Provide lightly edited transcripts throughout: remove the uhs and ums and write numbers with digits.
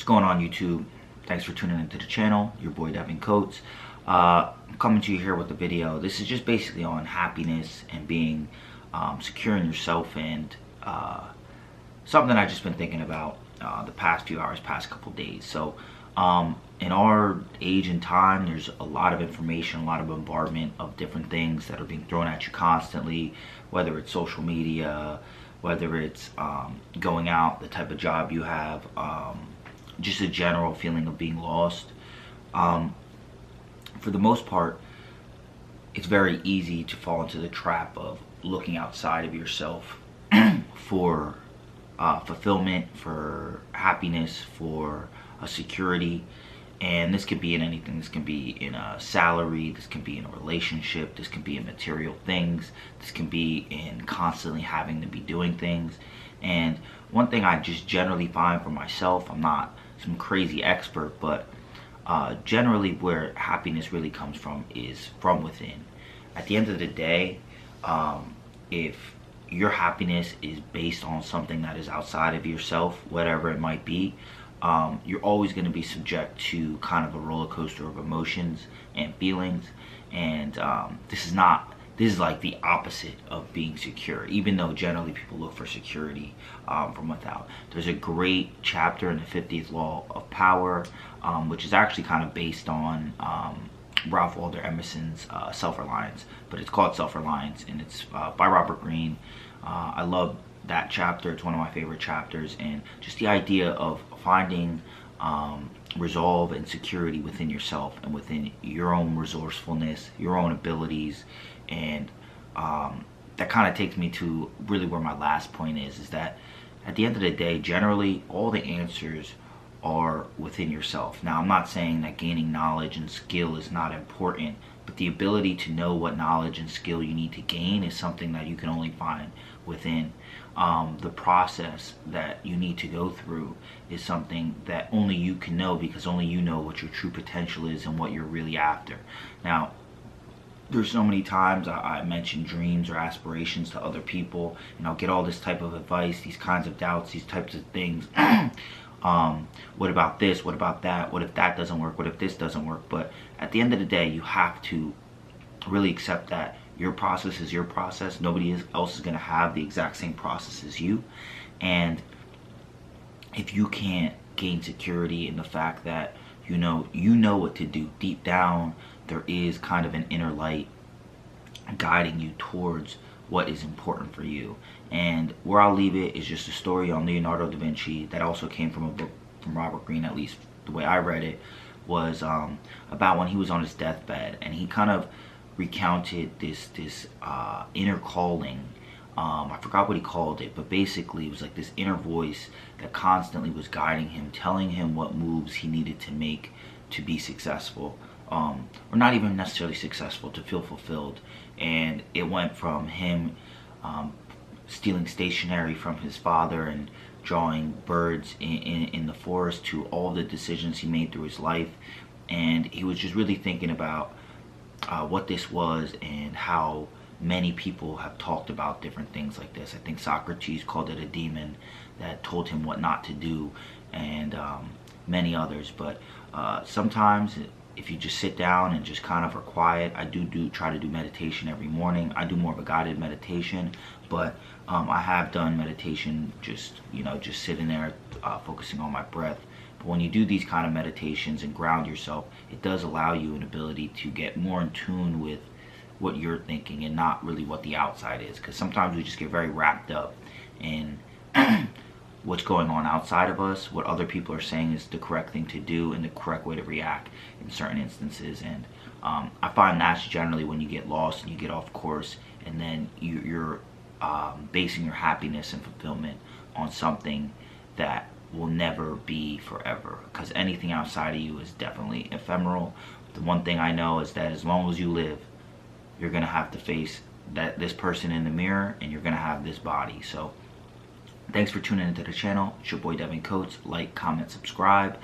going on, YouTube? Thanks for tuning into the channel. Your boy Devin Coates. I'm coming to you here with a video. This is just basically on happiness and being secure in yourself, and something I've just been thinking about the past few hours, past couple days. So in our age and time, there's a lot of information, a lot of bombardment of different things that are being thrown at you constantly, whether it's social media, whether it's going out, the type of job you have, just a general feeling of being lost. For the most part, it's very easy to fall into the trap of looking outside of yourself for fulfillment, for happiness, for a security. And this could be in anything. This can be in a salary, this can be in a relationship, this can be in material things, this can be in constantly having to be doing things. And one thing I just generally find for myself, I'm not some crazy expert, but generally where happiness really comes from is from within. At the end of the day, if your happiness is based on something that is outside of yourself, whatever it might be, you're always going to be subject to kind of a roller coaster of emotions and feelings. And this is like the opposite of being secure, even though generally people look for security from without. There's a great chapter in the 50th Law of Power, which is actually kind of based on Ralph Waldo Emerson's Selfreliance, but it's called Selfreliance, and it's by Robert Greene. I love that chapter. It's one of my favorite chapters, and just the idea of finding resolve and security within yourself and within your own resourcefulness, your own abilities. And that kind of takes me to really where my last point is that at the end of the day, generally all the answers are within yourself. Now, I'm not saying that gaining knowledge and skill is not important, but the ability to know what knowledge and skill you need to gain is something that you can only find within. The process that you need to go through is something that only you can know, because only you know what your true potential is and what you're really after. Now, there's so many times I mention dreams or aspirations to other people, and I'll get all this type of advice, these kinds of doubts, these types of things. What about this? What about that? What if that doesn't work? What if this doesn't work? But at the end of the day, you have to really accept that your process is your process. Nobody else is going to have the exact same process as you. And if you can't gain security in the fact that you know what to do deep down, there is kind of an inner light guiding you towards what is important for you. And where I'll leave it is just a story on Leonardo DaVinci that also came from a book from Robert Greene, at least the way I read it, was about when he was on his deathbed, and he kind of recounted this inner calling. I forgot what he called it, but basically it was like this inner voice that constantly was guiding him, telling him what moves he needed to make to be successful, or not even necessarily successful, to feel fulfilled. And it went from him stealing stationery from his father and drawing birds in the forest to all the decisions he made through his life. And he was just really thinking about what this was and how many people have talked about different things like this. I think Socrates called it a demon that told him what not to do, and many others. But sometimes if you just sit down and just kind of are quiet, I try to do meditation every morning. I do more of a guided meditation, but I have done meditation just sitting there focusing on my breath. But when you do these kind of meditations and ground yourself, it does allow you an ability to get more in tune with what you're thinking and not really what the outside is. Because sometimes we just get very wrapped up in what's going on outside of us, what other people are saying is the correct thing to do and the correct way to react in certain instances. And I find that's generally when you get lost and you get off course, and then you're basing your happiness and fulfillment on something that will never be forever, because anything outside of you is definitely ephemeral. The one thing I know is that as long as you live, you're gonna have to face this person in the mirror, and you're gonna have this body. So thanks for tuning into the channel. It's your boy Devin Coates. Like, comment, subscribe,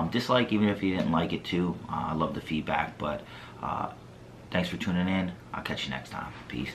dislike even if you didn't like it too. I love the feedback. But thanks for tuning in. I'll catch you next time. Peace.